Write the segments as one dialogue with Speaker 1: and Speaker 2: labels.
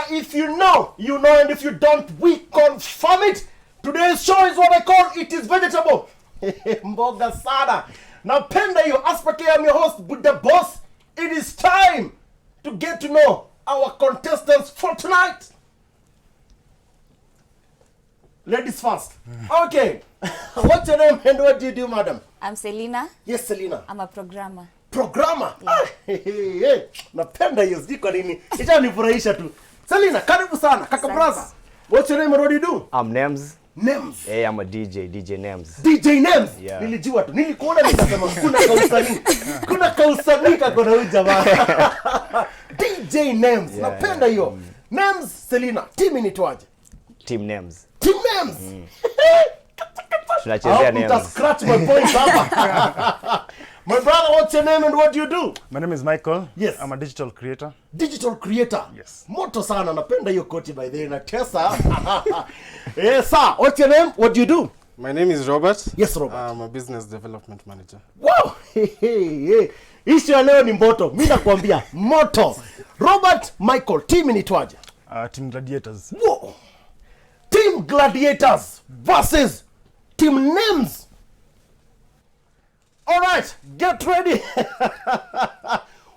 Speaker 1: there. If you know, you know, and if you don't, we confirm it. Today's show is what I call It Is Vegetable. Mboga sana. Napenda hiyo. Aspect, I'm your host, Buddha Boss. It is time to get to know our contestants for tonight. Ladies first. Okay. What's your name and what do you do, madam?
Speaker 2: I'm Selina.
Speaker 1: Yes, Selina.
Speaker 2: I'm a programmer.
Speaker 1: Programmer? Yeah. Napenda hiyo. Sijui kwa nini. Itanifurahisha tu. Selina, karibu sana. Kaka brother. What's your name and what do you do?
Speaker 3: I'm Nems.
Speaker 1: Nems.
Speaker 3: Hey, I'm a DJ Nems.
Speaker 1: DJ Nems?
Speaker 3: Yeah.
Speaker 1: Nilijua tu. Nilikuona nikasema kuna kausani. Kuna kausani kakona huyu jamaa. DJ Nems.
Speaker 3: Yeah,
Speaker 1: Napenda hiyo. Nems, Selina. Team inaitwaje?
Speaker 3: Team Nems.
Speaker 1: Team Nems.
Speaker 3: Tunachezea Nems.
Speaker 1: I'll scratch my points hapa. My brother, what's your name and what do you do?
Speaker 4: My name is Michael.
Speaker 1: Yes.
Speaker 4: I'm a digital creator.
Speaker 1: Digital creator.
Speaker 4: Yes.
Speaker 1: Moto sana, napenda hiyo koti by the way na Tessa. Yes, sir. What's your name? What do you do?
Speaker 5: My name is Robert.
Speaker 1: Yes, Robert.
Speaker 5: I'm a business development manager.
Speaker 1: Wow. Issue ya leo ni moto. Mimi nakwambia moto. Robert, Michael, team inaitwaje?
Speaker 4: Team Gladiators.
Speaker 1: Whoa. Team Gladiators versus Team Names. All right, get ready.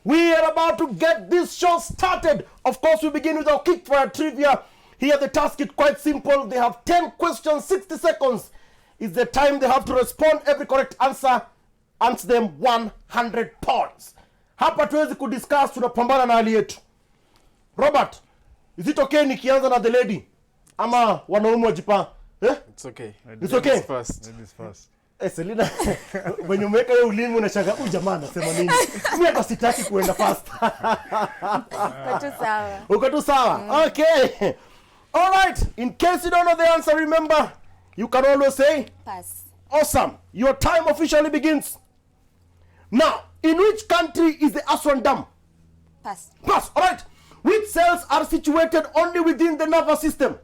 Speaker 1: We are about to get this show started. Of course, we begin with our quickfire trivia. Here, the task is quite simple. They have 10 questions, 60 seconds is the time they have to respond. Every correct answer earns them 100 points. Hapa tuwezi kudiscuss, tunapambana na hali yetu. Robert, is it okay nikianza na the lady? Ama wanaume wajipa? Eh?
Speaker 5: It's okay.
Speaker 1: It's okay.
Speaker 5: Ladies first.
Speaker 4: Ladies first.
Speaker 1: Selina, when umeweka hiyo ulimi unashanga huyu jamaa anasema nini? Mimi hata sitaki kuenda fast. Uko tu sawa. Okay. All right. In case you don't know the answer, remember, you can always say
Speaker 2: Pass.
Speaker 1: awesome. Your time officially begins. Now, in which country is the Aswan Dam?
Speaker 2: Pass.
Speaker 1: Pass. All right. Which cells are situated only within the nervous system?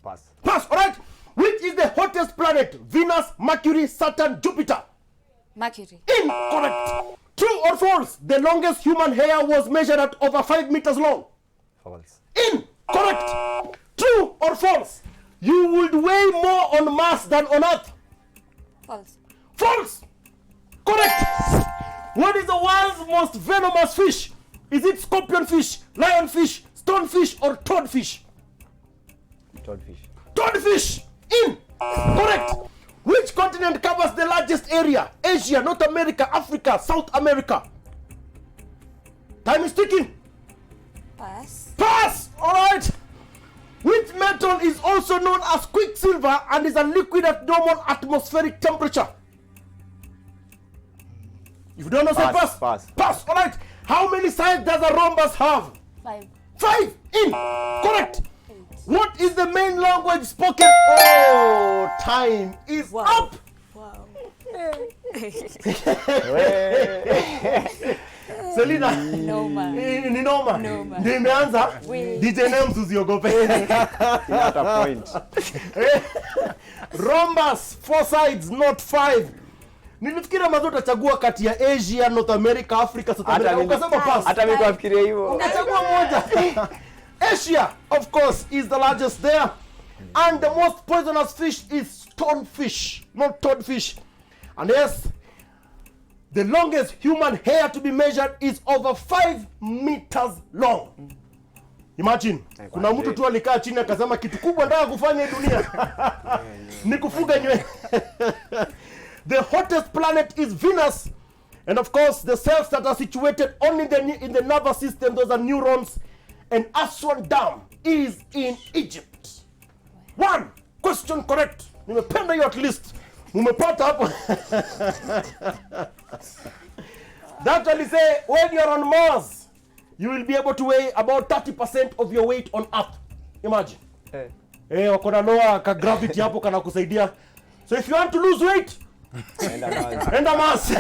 Speaker 3: Pass.
Speaker 1: Pass. All right. Which is the hottest planet? Venus, Mercury, Saturn, Jupiter?
Speaker 2: Mercury.
Speaker 1: Incorrect. True or false? The longest human hair was measured at over 5 meters long.
Speaker 3: False.
Speaker 1: Incorrect. True or false? You would weigh more on Mars than on Earth.
Speaker 2: False.
Speaker 1: False. Correct. What is the world's most venomous fish? Is it scorpionfish, lionfish, stonefish, or toadfish?
Speaker 3: Toadfish.
Speaker 1: Toadfish. Correct. Which continent covers the largest area? Asia, North America, Africa, South America? Time is ticking.
Speaker 2: Pass.
Speaker 1: Pass. All right. Which metal is also known as quicksilver and is a liquid at normal atmospheric temperature? If you don't know, say pass.
Speaker 3: Pass.
Speaker 1: Pass. All right. How many sides does a rhombus have?
Speaker 2: 5.
Speaker 1: 5. Correct. What is the main language spoken? Oh, time is up.
Speaker 2: Wow.
Speaker 1: Selina.
Speaker 2: Noma.
Speaker 1: Ni noma.
Speaker 2: Noma.
Speaker 1: Ndio imeanza.
Speaker 2: We.
Speaker 1: DJ Names usiogope.
Speaker 3: Not a point.
Speaker 1: Rhombus, 4 sides, not 5. Nilifikiria mazo utachagua kati ya Asia, North America, Africa, South America. Ukasema pass.
Speaker 3: Hata mimi kufikiria hivyo.
Speaker 1: Ukachagua moja. Asia, of course, is the largest there. And the most poisonous fish is stonefish, not toadfish. And yes, the longest human hair to be measured is over 5 meters long. Imagine, kuna mtu tu alikaa chini akasema kitu kubwa nataka kufanya hii dunia. Ni kufuga nywele. The hottest planet is Venus. And of course, the cells that are situated only in the nervous system, those are neurons. And Aswan Dam is in Egypt. 1 question correct. Nimependa hiyo at least. Umepata hapo. That will say when you're on Mars, you will be able to weigh about 30% of your weight on Earth. Imagine. Wako na lower ka gravity hapo kana kusaidia. So if you want to lose weight, enda Mars.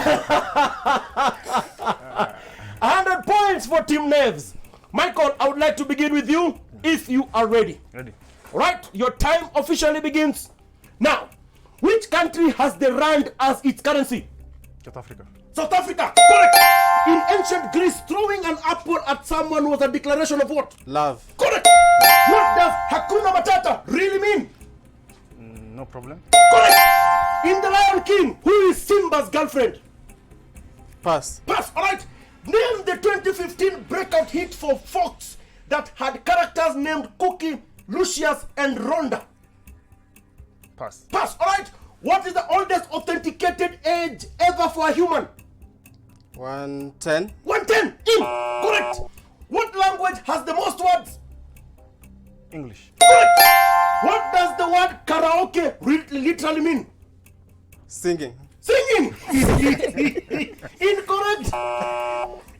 Speaker 1: 100 points for Team Neves. Michael, I would like to begin with you if you are ready.
Speaker 4: Ready.
Speaker 1: All right, your time officially begins. Now, which country has the rand as its currency?
Speaker 4: South Africa.
Speaker 1: South Africa. Correct. In ancient Greece, throwing an apple at someone was a declaration of what?
Speaker 5: Love.
Speaker 1: Correct. What does Hakuna Matata really mean?
Speaker 4: No problem.
Speaker 1: Correct. In The Lion King, who is Simba's girlfriend?
Speaker 5: Pass.
Speaker 1: Pass. All right. Name the 2015 breakout hit for Fox that had characters named Cookie, Lucius, and Rhonda.
Speaker 4: Pass.
Speaker 1: Pass. All right. What is the oldest authenticated age ever for a human?
Speaker 5: 110.
Speaker 1: 110. In. Correct. What language has the most words?
Speaker 4: English.
Speaker 1: Correct. What does the word karaoke literally mean?
Speaker 5: Singing.
Speaker 1: Singing. Incorrect.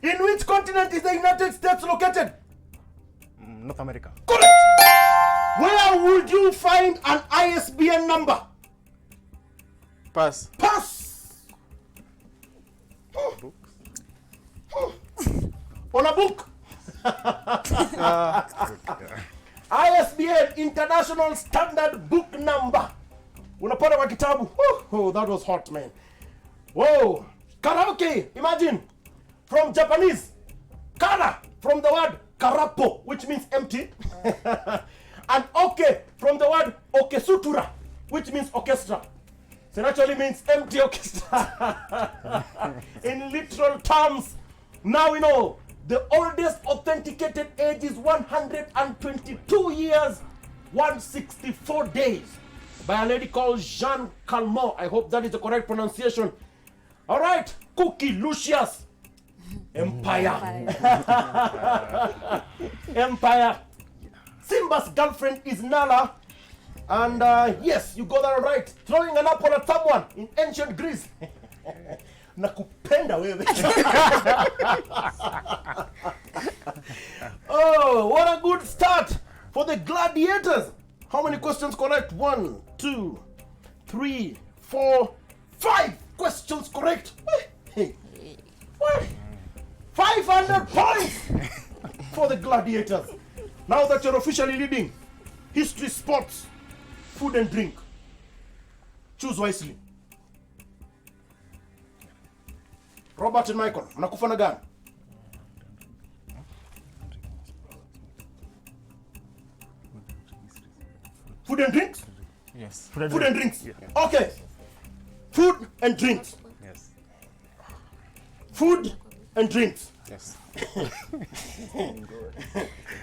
Speaker 1: In which continent is the United States located?
Speaker 4: North America.
Speaker 1: Correct. Where would you find an ISBN number?
Speaker 5: Pass.
Speaker 1: Pass. On a book. ISBN, International Standard Book Number. Unapata kwa kitabu. Oh, that was hot, man. Whoa. Karaoke, imagine. From Japanese. Kara, from the word karapo, which means empty. And oke, from the word okesutura, which means orchestra. So it actually means empty orchestra. In literal terms, now we know the oldest authenticated age is 122 years, 164 days, by a lady called Jeanne Calment. I hope that is the correct pronunciation. All right, Cookie, Lucius, Empire. Empire. Simba's girlfriend is Nala. And yes, you got that right. Throwing an apple at someone in ancient Greece. Nakupenda wewe. Oh, what a good start for the gladiators. How many questions correct? 1, 2, 3, 4, 5 questions correct. Hey. 500 points for the gladiators. Now that you're officially leading history, sports, food and drink, choose wisely. Robert and Michael, mnakufa na gani? Food and drinks?
Speaker 5: Yes.
Speaker 1: Food and drinks. Okay. Food and drinks.
Speaker 4: Yes.
Speaker 1: Food and drinks.
Speaker 5: Yes.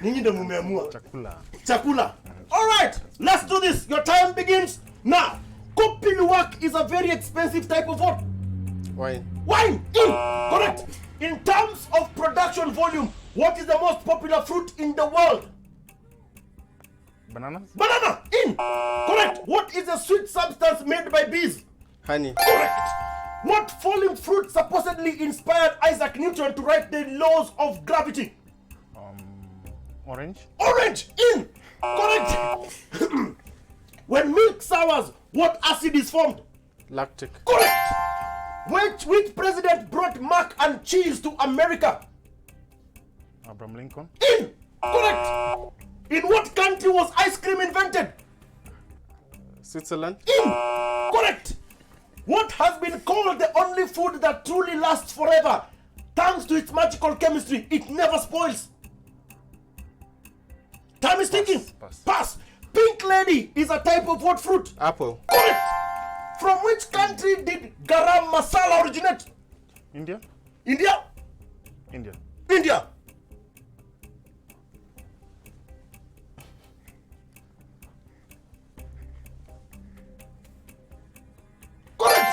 Speaker 1: Ninyi ndo mumeamua.
Speaker 4: Chakula.
Speaker 1: Chakula. All right, let's do this. Your time begins now. Kopiluwak is a very expensive type of what?
Speaker 5: Wine.
Speaker 1: Wine. In. Correct. In terms of production volume, what is the most popular fruit in the world?
Speaker 4: Bananas.
Speaker 1: Banana. In. Correct. What is a sweet substance made by bees?
Speaker 5: Honey.
Speaker 1: Correct. What falling fruit supposedly inspired Isaac Newton to write the laws of gravity?
Speaker 4: Orange.
Speaker 1: Orange. In. Correct. When milk sours, what acid is formed?
Speaker 5: Lactic.
Speaker 1: Correct. Which president brought mac and cheese to America?
Speaker 4: Abraham Lincoln.
Speaker 1: In. Correct. In what country was ice cream invented?
Speaker 5: Switzerland.
Speaker 1: In. Correct. What has been called the only food that truly lasts forever? Thanks to its magical chemistry, it never spoils. Time is ticking. Pass. Pink lady is a type of what fruit?
Speaker 5: Apple.
Speaker 1: Correct. From which country did Garam Masala originate?
Speaker 4: India.
Speaker 1: India?
Speaker 4: India.
Speaker 1: India. Correct.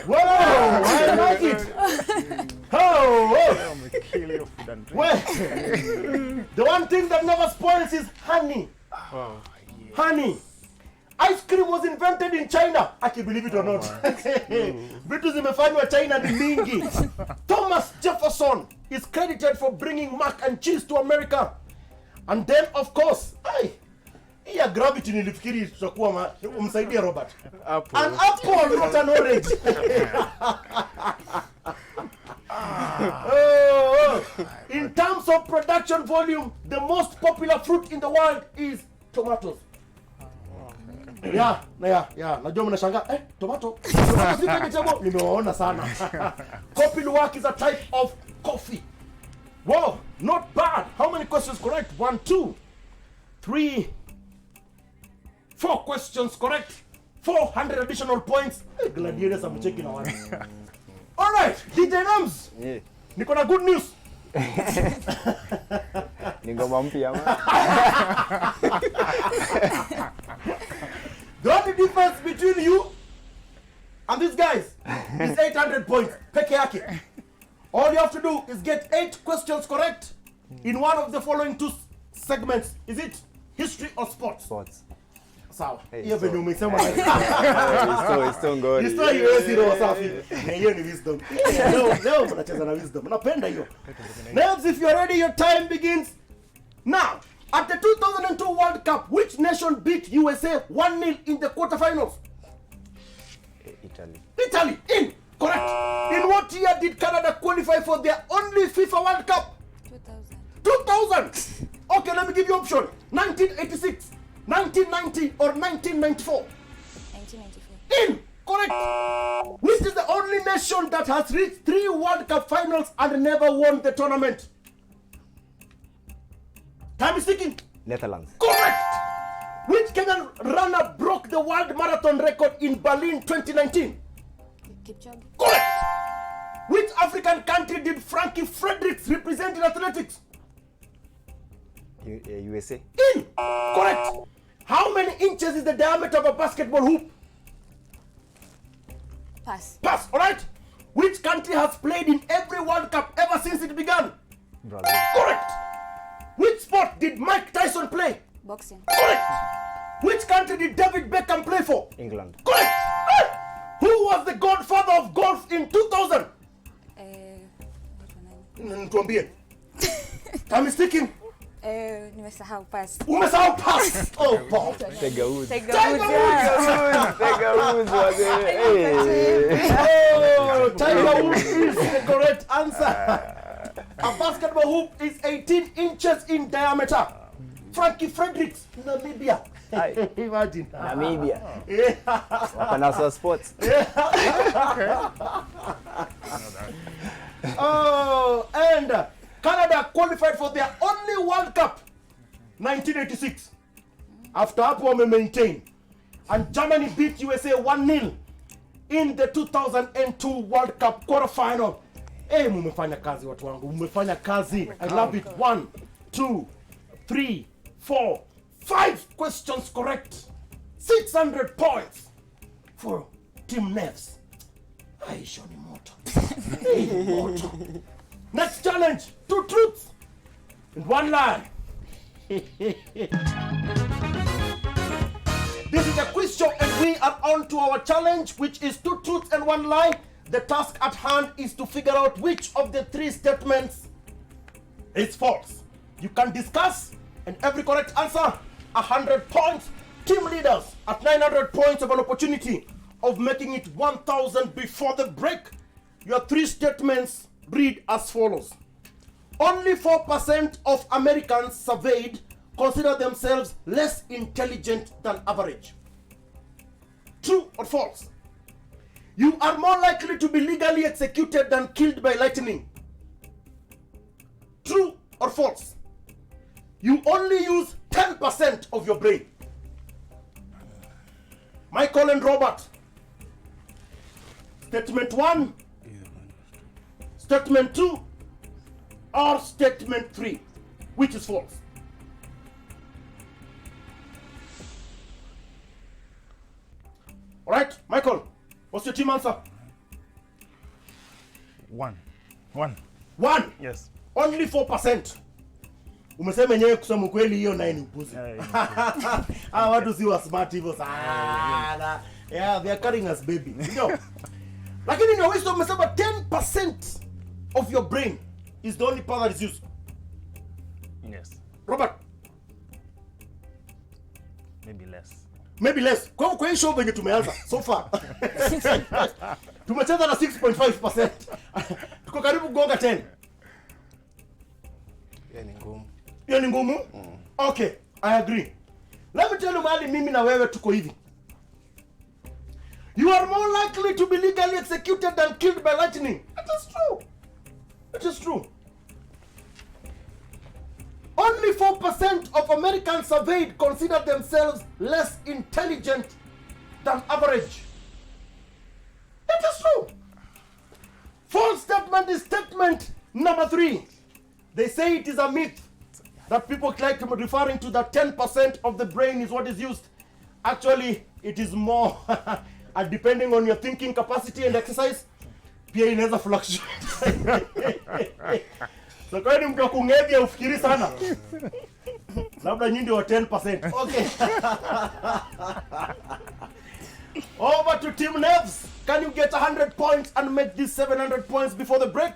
Speaker 1: Wow, I like it. Oh,
Speaker 4: Kill your food and drink.
Speaker 1: well, the one thing that never spoils is honey.
Speaker 5: Wow.
Speaker 1: Honey. Ice cream was invented in China. I can believe it or not. Vitu zimefanywa China ni mingi. Thomas Jefferson is credited for bringing mac and cheese to America. And then, of course, hii ya gravity nilifikiri tutakuwa umsaidia Robert.
Speaker 5: Apple.
Speaker 1: An apple, not an orange. In terms of production volume, the most popular fruit in the world is tomatoes. Yeah. Najua mnashangaa, tomato si vegetable. Nimewaona sana. Coffee luwak is a type of coffee. Wow, not bad. How many questions correct? 1, 2, 3, 4 questions correct. 400 additional points. Gladiators, I'm checking out. All right, DJ Nams.
Speaker 3: Yeah.
Speaker 1: Niko na good news.
Speaker 3: Ni ngoma mpya ama?
Speaker 1: The only difference between you and these guys is 800 points. Peke yake. All you have to do is get 8 questions correct in one of the following 2 segments. Is it history or sports?
Speaker 3: Sports.
Speaker 1: Sawa.
Speaker 3: Hey,
Speaker 1: Hiyo venye umesema.
Speaker 3: It's ngori.
Speaker 1: History hiyo roho safi. Hiyo ni wisdom. Leo mnacheza na wisdom. Napenda hiyo. Names, if you're ready, your time begins now. At the 2002 World Cup, which nation beat USA 1-0 in the quarterfinals?
Speaker 3: Italy.
Speaker 1: Italy. In. Correct. In what year did Canada qualify for their only FIFA World Cup? 2000. Okay, let me give you option. 1986, 1990, or 1994.
Speaker 2: 1994.
Speaker 1: In. Correct. Which is the only nation that has reached 3 World Cup finals and never won the tournament? Time is ticking.
Speaker 3: Netherlands.
Speaker 1: Correct. Which Kenyan runner broke the world marathon record in Berlin 2019?
Speaker 2: Kipchoge.
Speaker 1: Correct. Which African country did Frankie Fredericks represent in athletics?
Speaker 3: USA.
Speaker 1: In. Correct. How many inches is the diameter of a basketball hoop?
Speaker 2: Pass.
Speaker 1: Pass. All right. Which country has played in every World Cup ever since it began?
Speaker 3: Brazil.
Speaker 1: Correct. Which sport did Mike Tyson play?
Speaker 2: Boxing.
Speaker 1: Correct. Which country did David Beckham play for?
Speaker 3: England.
Speaker 1: Correct. Who was the godfather of golf in 2000? Tuambie. Time is ticking.
Speaker 2: Nimesahau pass.
Speaker 1: Umesahau pass. Oh, Paul.
Speaker 3: Tiger Woods.
Speaker 2: Tiger
Speaker 1: Tiger
Speaker 2: Woods.
Speaker 3: Tiger Woods was it?
Speaker 1: Oh, Tiger Woods is the correct answer. A basketball hoop is 18 inches in diameter. Frankie Fredericks, Namibia. Imagine.
Speaker 3: Namibia.
Speaker 1: Yeah.
Speaker 3: Wakanasa sports.
Speaker 1: Oh, and Canada qualified for their only World Cup 1986. After hapo wame maintain. And Germany beat USA 1-0 in the 2002 World Cup quarterfinal. Mumefanya kazi watu wangu. Mumefanya kazi. I love it. 1, 2, 3, 4, 5 questions correct. 600 points for Team Nevs. Aisho ni moto. Moto. Next challenge. 2 truths and 1 lie. This is a quiz show and we are on to our challenge, which is 2 truths and 1 lie. The task at hand is to figure out which of the 3 statements is false. You can discuss, and every correct answer, 100 points. Team leaders at 900 points have an opportunity of making it 1,000 before the break. Your 3 statements read as follows. Only 4% of Americans surveyed consider themselves less intelligent than average. True or false? You are more likely to be legally executed than killed by lightning. True or false? You only use 10% of your brain. Michael and Robert. Statement 1, statement 2, or statement 3. Which is false? All right, Michael, what's your team answer?
Speaker 4: 1.
Speaker 1: 1.
Speaker 4: Yes.
Speaker 1: Only 4%. Umesema yenyewe kusema kweli hiyo naye ni upuzi. Watu si wa smart hivyo sana. Yeah, they are carrying us baby. Ndio. Lakini ni wisdom umesema 10% of your brain is the only part that is used.
Speaker 4: Yes.
Speaker 1: Robert,
Speaker 4: Maybe less.
Speaker 1: maybe less. Kwa hii show venye tumeanza so far. Tumecheza na 6.5%. Tuko karibu gonga 10.
Speaker 5: Yani ngumu.
Speaker 1: Hiyo ni ngumu? Okay, I agree. Let me tell you mahali mimi na wewe tuko hivi. You are more likely to be legally executed than killed by lightning. It is true. It is true. Only 4% of Americans surveyed consider themselves less intelligent than average. It is true. False statement is statement number 3. They say it is a myth that people like referring to that 10% of the brain is what is used. Actually, it is more, and depending on your thinking capacity and exercise, pia inaweza fluctuate. So kwa nini mtu akungevya ufikiri sana? Labda nyinyi ndio 10%. Okay. Over to Team Nevs. Can you get 100 points and make this 700 points before the break?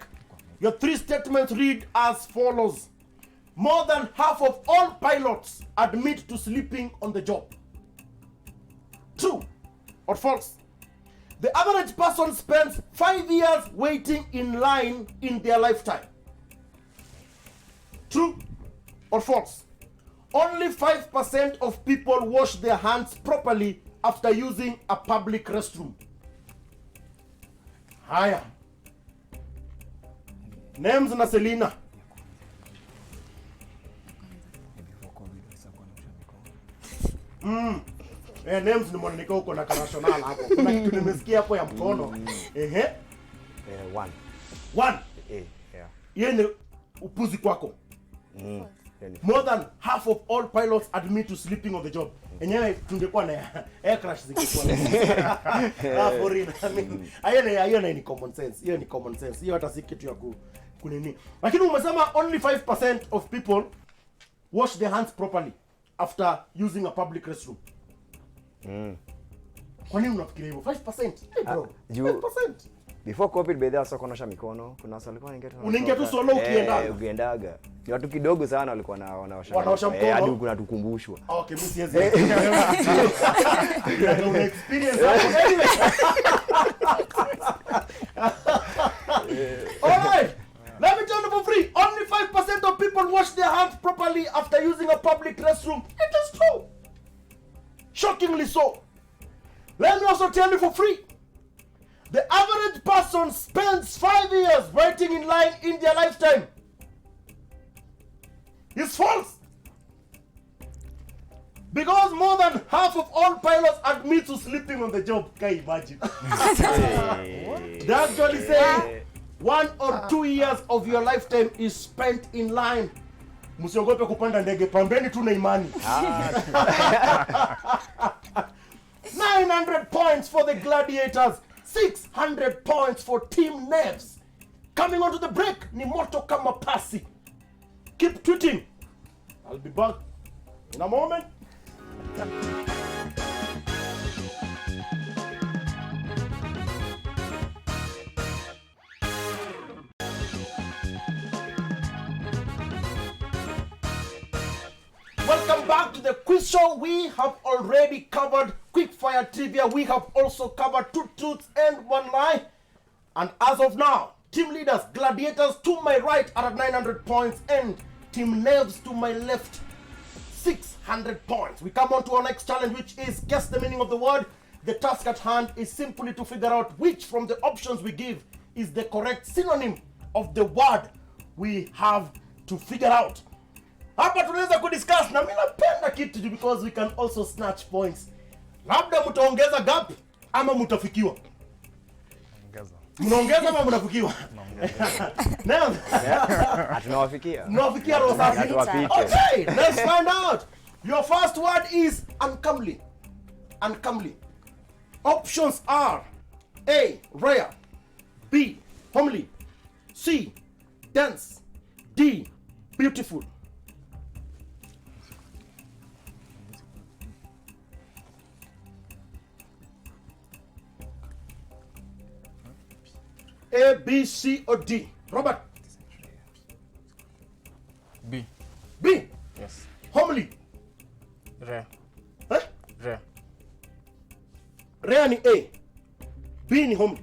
Speaker 1: Your 3 statements read as follows. More than half of all pilots admit to sleeping on the job. True or false? The average person spends 5 years waiting in line in their lifetime. True or false? Only 5% of people wash their hands properly after using a public restroom. Haya. Names na Selina. Names ni mwananiko huko na kanational hapo. Kuna kitu nimesikia hapo ya mkono. Ehe.
Speaker 3: 1.
Speaker 1: 1.
Speaker 3: Yeah.
Speaker 1: Yeye ni upuzi kwako. More than half of all pilots admit to sleeping on the job. Enyewe tungekuwa na air crash zingekuwa. For real. I mean, hiyo ni common sense. Hiyo ni common sense. Hiyo hata si kitu ya kunini. Lakini umesema only 5% of people wash their hands properly after using a public restroom. Kwa nini unafikiria hivyo? 5%? Hey bro. 5%.
Speaker 3: Before COVID by the way kuosha mikono, kuna watu walikuwa
Speaker 1: unaingia tu solo
Speaker 3: ukiendaga. Ni watu kidogo sana walikuwa
Speaker 1: wanaosha mikono.
Speaker 3: Hadi kuna tukumbushwa.
Speaker 1: Okay, mimi siwezi. Una experience hapo anyway. Alright. Let me tell you for free. Only 5% of people wash their hands properly after using a public restroom. It is true. Shockingly so. Let me also tell you for free. The average person spends 5 years waiting in line in their lifetime. It's false. Because more than half of all pilots admit to sleeping on the job. Can you imagine? They actually say 1 or 2 years of your lifetime is spent in line. Msiogope kupanda ndege, pambeni tu na imani. 900 points for the Gladiators. 600 points for Team Nevs. Coming on to the break, ni moto kama pasi. Keep tweeting. I'll be back in a moment. Welcome back to the quiz show. We have already covered quickfire trivia. We have also covered 2 truths and 1 lie. And as of now, team leaders, Gladiators to my right are at 900 points and Team Nevs to my left, 600 points. We come on to our next challenge, which is guess the meaning of the word. The task at hand is simply to figure out which from the options we give is the correct synonym of the word we have to figure out. Hapa tunaweza kudiscuss na mimi napenda kitu because we can also snatch points. Labda mtaongeza gap ama mtafikiwa. Mnaongeza ama mnafikiwa? Now,
Speaker 3: tunawafikia.
Speaker 1: Mnawafikia roho safi. Okay, let's find out. Your first word is uncomely. Uncomely. Options are A, rare, B, homely, C, dense, D, beautiful. A, B, C, or D? Robert?
Speaker 5: B.
Speaker 1: B?
Speaker 5: Yes.
Speaker 1: Homely?
Speaker 5: Rare.
Speaker 1: Huh?
Speaker 5: Rare.
Speaker 1: Rare ni A. B ni homely.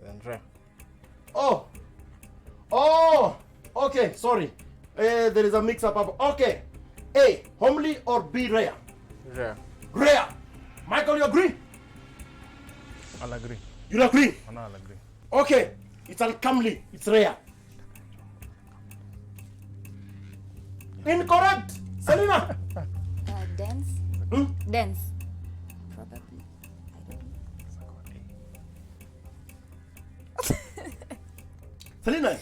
Speaker 5: Then rare.
Speaker 1: Oh. Oh. Okay, sorry. There is a mix-up. Okay. A, homely or B, rare?
Speaker 5: Rare.
Speaker 1: Rare. Michael, you agree?
Speaker 4: I'll agree.
Speaker 1: You agree?
Speaker 4: No, I'll agree.
Speaker 1: Okay. It's uncomely. It's rare. Incorrect. Selena.
Speaker 2: Dense.
Speaker 1: Hmm?
Speaker 2: Dense. Probably. I don't know.
Speaker 1: Selena.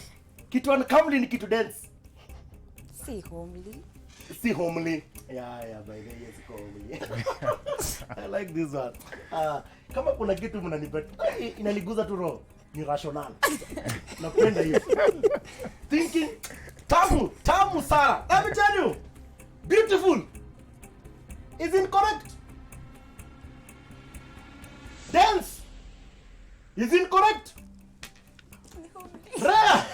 Speaker 1: Kitu uncomely ni kitu dense.
Speaker 2: See homely.
Speaker 1: Si homely. Yeah, by the way, yes, homely. I like this one. Kama kuna kitu mnanipeta, inaniguza tu roho. Ni rational. Napenda hiyo. Thinking tamu sana. Let me tell you. Beautiful is incorrect. Dense is incorrect. Rare.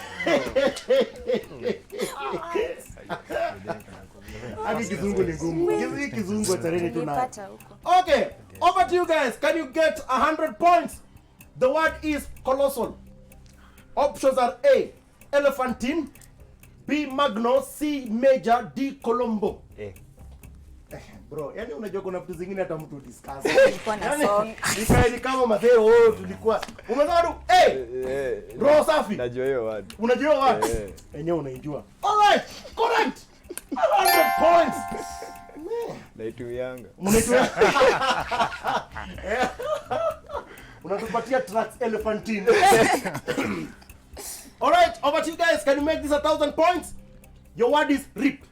Speaker 1: Hadi kizungu ni ngumu. Hizi kizungu atareni tunayo.
Speaker 2: Nilipata huko.
Speaker 1: Okay, over to you guys. Can you get 100 points? The word is colossal. Options are A, elephantine, B, magno, C, major, D, colombo.
Speaker 3: Eh.
Speaker 1: Bro, yani unajua kuna vitu zingine hata mtu discuss.
Speaker 2: Nilikuwa na song.
Speaker 1: Ni kama mazero tulikuwa. Umesema tu roho safi.
Speaker 3: Najua hiyo word.
Speaker 1: Unajua wapi? Enyewe unaijua. Alright, correct. 100 points.
Speaker 3: Naitumianga.
Speaker 1: Mnaitwa unatupatia tracks elephantine. Alright, over to you guys. Can you make this 1,000 points? Your word is rip.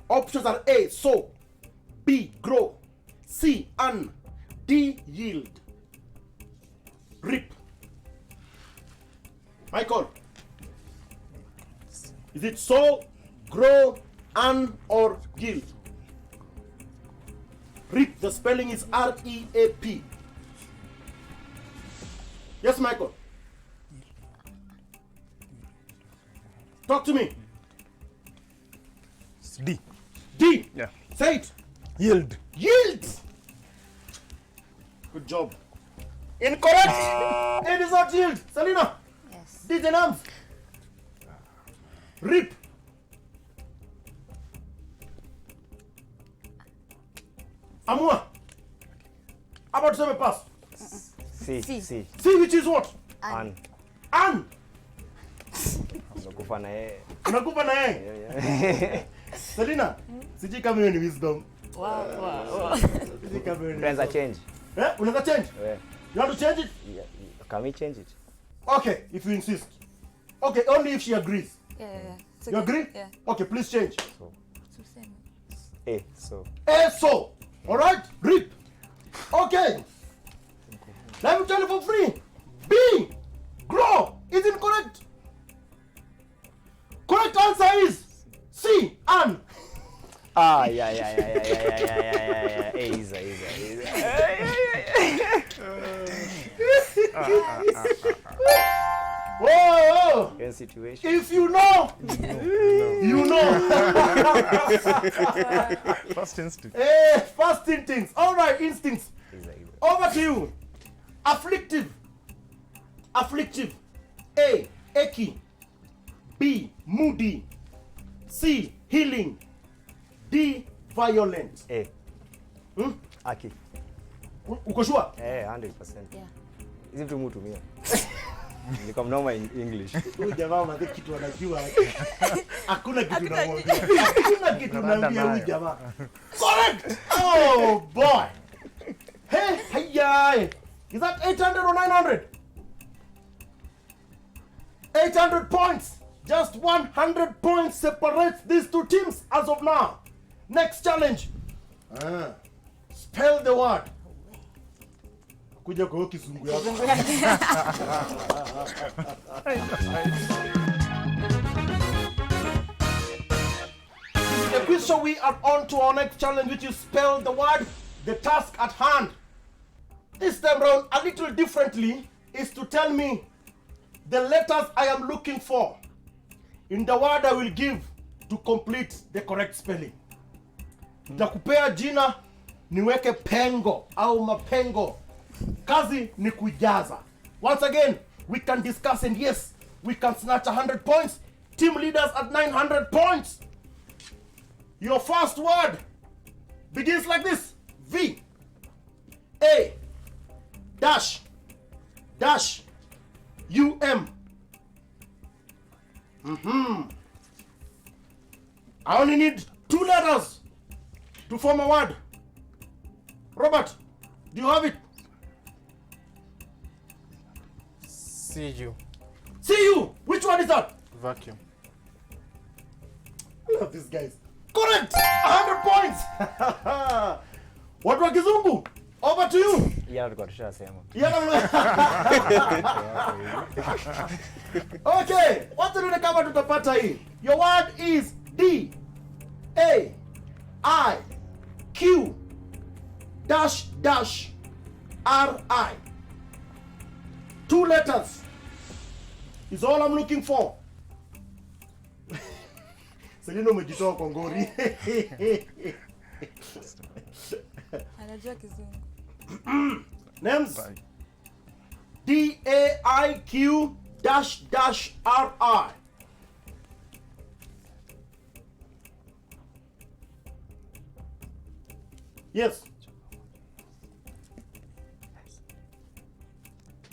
Speaker 1: Options are A, sow, B, grow, C, un, D, yield. Rip. Michael. Is it sow, grow, un, or yield? Rip, the spelling is R-E-A-P. Yes, Michael. Talk to me.
Speaker 4: It's D.
Speaker 1: D.
Speaker 4: Yeah.
Speaker 1: Say it.
Speaker 4: Yield.
Speaker 1: Yield. Good job. Incorrect. It is not yield. Selena.
Speaker 2: Yes.
Speaker 1: DJ Nams. Rip. Amua. How about tuseme pass?
Speaker 3: C.
Speaker 2: C.
Speaker 3: C.
Speaker 1: C, which is what?
Speaker 3: An.
Speaker 1: An.
Speaker 3: Unakufa na yeye.
Speaker 1: Unakupa na yeye. Selena. Sijui kama hiyo ni wisdom.
Speaker 2: Wow.
Speaker 1: Sijui kama hiyo ni
Speaker 3: Unaweza
Speaker 1: wisdom.
Speaker 3: change.
Speaker 1: Unaweza change?
Speaker 3: Yeah.
Speaker 1: You want to change it?
Speaker 3: Yeah. Can we change it?
Speaker 1: Okay, if you insist. Okay, only if she agrees.
Speaker 2: Yeah. It's
Speaker 1: You
Speaker 2: okay.
Speaker 1: agree?
Speaker 2: Yeah.
Speaker 1: Okay, please change.
Speaker 3: So.
Speaker 2: Tuseme.
Speaker 3: A. So.
Speaker 1: So. Alright? Rip. Okay. Let me tell you for free. B. Grow is incorrect. Correct answer is C. An.
Speaker 3: Yeah. Easy.
Speaker 1: Whoa.
Speaker 3: In situation.
Speaker 1: If you know, you know.
Speaker 4: First instinct.
Speaker 1: First instincts. Alright, instincts.
Speaker 3: Easy.
Speaker 1: Over to you. Afflictive. A. Achy. B. Moody. C. Healing. D. Violent.
Speaker 3: A. Aki.
Speaker 1: Uko sure?
Speaker 3: 100%.
Speaker 2: Yeah.
Speaker 3: Hizi vitu mutumia. Niko mnoma English.
Speaker 1: Huyu jamaa mzee kitu anajua. Hakuna kitu namwambia. Hakuna kitu naambia huyu jamaa. Correct. Oh boy. Hey, hiya. Is that 800 or 900? 800 points. Just 100 points separates these two teams as of now. Next challenge. Spell the word. Kuja kwa kizungu yako. A quiz show, we are on to our next challenge, which is spell the word. The task at hand this time round, a little differently, is to tell me the letters I am looking for in the word I will give to complete the correct spelling. Nitakupea jina, niweke pengo au mapengo. Kazi ni kujaza. Once again, we can discuss, and yes, we can snatch 100 points. Team leaders at 900 points. Your first word begins like this. V. A. dash dash I only need 2 letters to form a word. Robert, do you have it?
Speaker 5: See you.
Speaker 1: See you. Which one is that?
Speaker 5: Vacuum.
Speaker 1: I love these guys. Correct. 100 points. Watu wa Kizungu, over to you.
Speaker 3: Jana tulikuwa tushasema.
Speaker 1: Okay, wacha tuone kama tutapata hii. Your word is D A I Q dash dash R I. 2 letters is all I'm looking for. Selina umejitoa kwa ngori.
Speaker 2: Anajua Kizungu.
Speaker 1: Names D A I Q dash dash R I. Yes.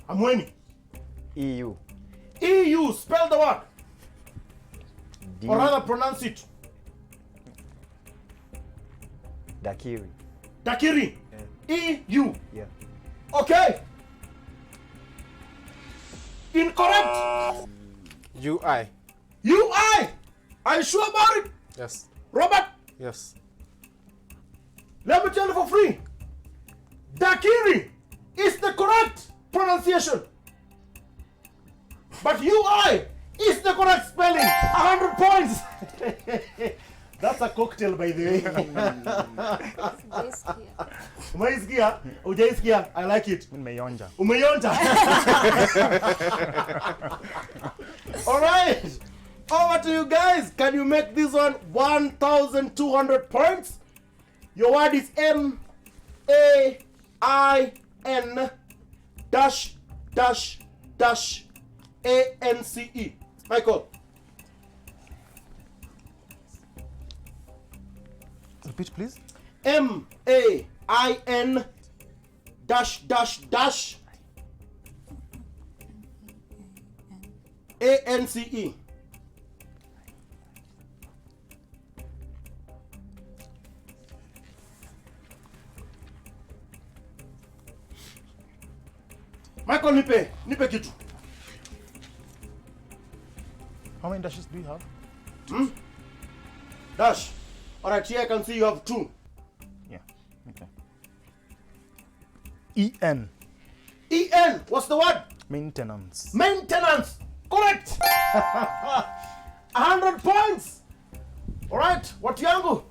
Speaker 1: I'm winning.
Speaker 3: EU.
Speaker 1: EU, spell the word.
Speaker 3: D.
Speaker 1: Or rather pronounce it.
Speaker 3: Dakiri.
Speaker 1: Dakiri. EU.
Speaker 3: Yeah.
Speaker 1: Okay. Incorrect.
Speaker 5: UI.
Speaker 1: UI. Are you sure about it?
Speaker 5: Yes.
Speaker 1: Robert,
Speaker 5: Yes.
Speaker 1: let me tell you for free. Dakiri is the correct pronunciation. But UI is the correct spelling. 100 points. That's a cocktail, by the way.
Speaker 2: Sijaisikia.
Speaker 1: Umeisikia? Hujaisikia? I like it.
Speaker 4: Nimeyonja.
Speaker 1: Umeyonja. All right. Over to you guys. Can you make this one 1,200 points? Your word is MAIN dash dash dash ANCE. Michael.
Speaker 4: Repeat, please.
Speaker 1: MAIN dash dash dash ANCE. Michael, nipe kitu.
Speaker 4: How many dashes do you have?
Speaker 1: Dash. All right, here I can see you have 2.
Speaker 4: Yeah. Okay. EN.
Speaker 1: EN, what's the word?
Speaker 4: Maintenance.
Speaker 1: Maintenance. Correct. 100 points. All right, what yangu?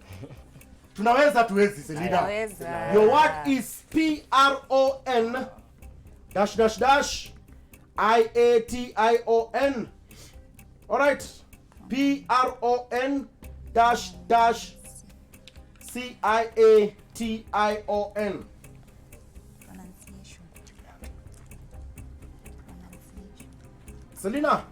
Speaker 1: Tunaweza tuwezi, Selina.
Speaker 2: Naweza.
Speaker 1: Your word is PRON dash dash dash IATION. All right, PRON dash dash CIATION.
Speaker 2: Pronunciation.
Speaker 1: Selina.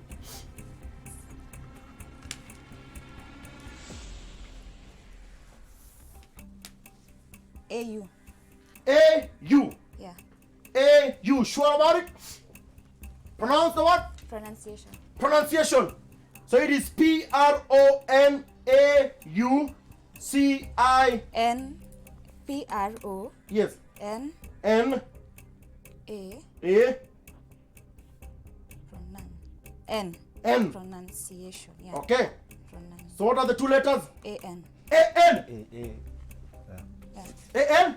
Speaker 2: AU.
Speaker 1: AU.
Speaker 2: Yeah.
Speaker 1: AU. Sure about it? Pronounce the what?
Speaker 2: Pronunciation.
Speaker 1: Pronunciation. So it is PRONAUCI.
Speaker 2: N P R O
Speaker 1: Yes.
Speaker 2: N
Speaker 1: N
Speaker 2: A
Speaker 1: A
Speaker 2: N
Speaker 1: N.
Speaker 2: pronunciation. Yeah.
Speaker 1: Okay. So what are the 2 letters?
Speaker 2: AN.
Speaker 1: AN.
Speaker 2: Yeah.
Speaker 1: AN.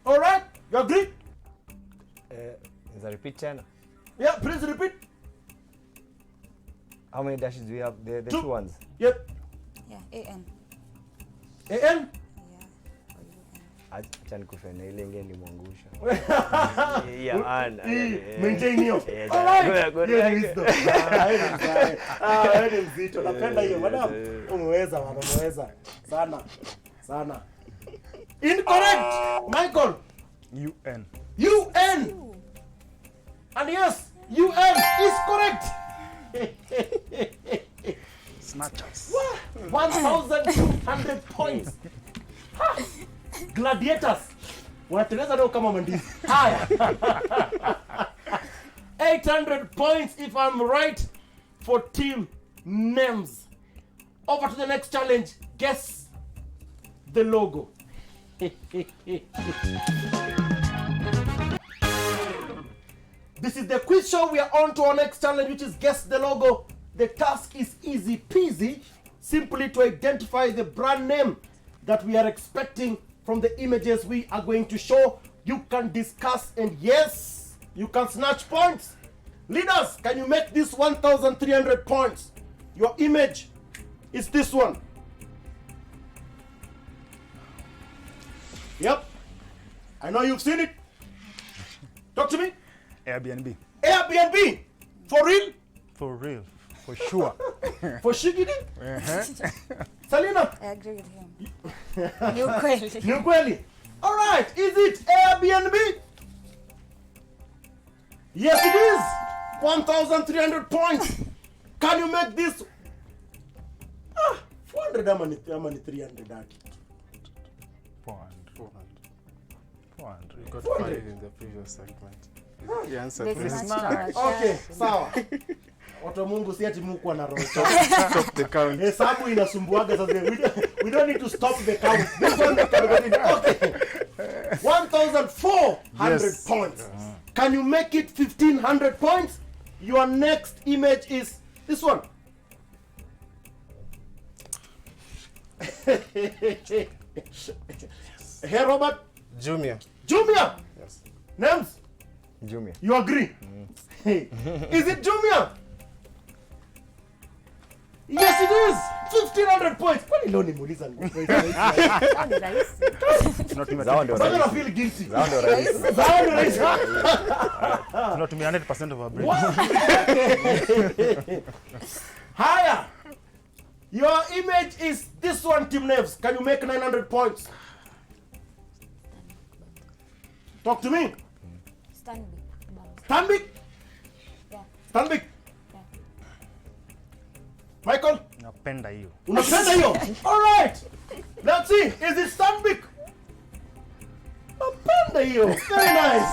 Speaker 1: All right. You agree?
Speaker 3: Is a repeat channel.
Speaker 1: Yeah. Please repeat.
Speaker 3: How many dashes do we have? The 2 ones.
Speaker 1: Yep.
Speaker 2: Yeah. AN.
Speaker 1: AN.
Speaker 2: Yeah. Or UN.
Speaker 3: Acha nikufe na ile ngeni mwangusha.
Speaker 1: Maintain hiyo.
Speaker 3: Yeah,
Speaker 1: All right.
Speaker 3: good.
Speaker 1: Hiyo ni wisdom. Wewe ni mzito. Napenda hiyo madam. Umeweza bwana, umeweza. Sana. Incorrect. Michael.
Speaker 4: UN.
Speaker 1: UN. And yes, UN is correct.
Speaker 4: Snatchers.
Speaker 1: 1,200 points. Ha! Gladiators. Wanatengeneza leo kama mandizi. Haya. 800 points if I'm right for team names. Over to the next challenge. Guess the logo. This is the quiz show. We are on to our next challenge, which is guess the logo. The task is easy peasy. Simply to identify the brand name that we are expecting from the images we are going to show. You can discuss, and yes, you can snatch points. Leaders, can you make this 1,300 points? Your image is this one. Yep. I know you've seen it. Talk to me.
Speaker 4: Airbnb.
Speaker 1: Airbnb. For real?
Speaker 4: For real. For sure.
Speaker 1: For Shigidi? Salina?
Speaker 2: I agree with him. New quality.
Speaker 1: New kweli. All right. Is it Airbnb? Yes, it is. 1,300 points. Can you make this? 400 ama ni 300 ati.
Speaker 4: 400.
Speaker 5: You got
Speaker 1: 400.
Speaker 5: 5 in the previous segment. The answer
Speaker 2: This
Speaker 5: please.
Speaker 2: is not
Speaker 1: Okay, sawa. Watu wa Mungu si ati Mungu ana roho.
Speaker 5: Stop the count.
Speaker 1: Hesabu inasumbuaga sasa. We don't need to stop the count. This one can continue. Okay. 1,400
Speaker 4: Yes.
Speaker 1: points. Can you make it 1,500 points? Your next image is this one. Hey, Robert.
Speaker 5: Jumia.
Speaker 1: Jumia.
Speaker 5: Yes.
Speaker 1: Names.
Speaker 3: Jumia.
Speaker 1: You agree? Hey. Is it Jumia? Yes, it is. 1,500 points. Kwani leo nimuuliza nguvu?
Speaker 2: Kwani rahisi?
Speaker 4: Tunatumia
Speaker 3: Zao ndio
Speaker 1: Sasa na
Speaker 3: rahisi.
Speaker 1: feel guilty.
Speaker 3: Zao ndio rahisi.
Speaker 1: Zao ndio rahisi.
Speaker 4: tunatumia 100% of our brain.
Speaker 1: Higher. Your image is this one, Team Nevs. Can you make 900 points? Talk to me.
Speaker 2: Stanbic.
Speaker 1: Stanbic?
Speaker 2: Yeah.
Speaker 1: Stanbic?
Speaker 2: Yeah.
Speaker 1: Michael?
Speaker 4: Napenda hiyo.
Speaker 1: Unapenda hiyo? All right. Let's see. Is it Stanbic? Unapenda hiyo. Very nice.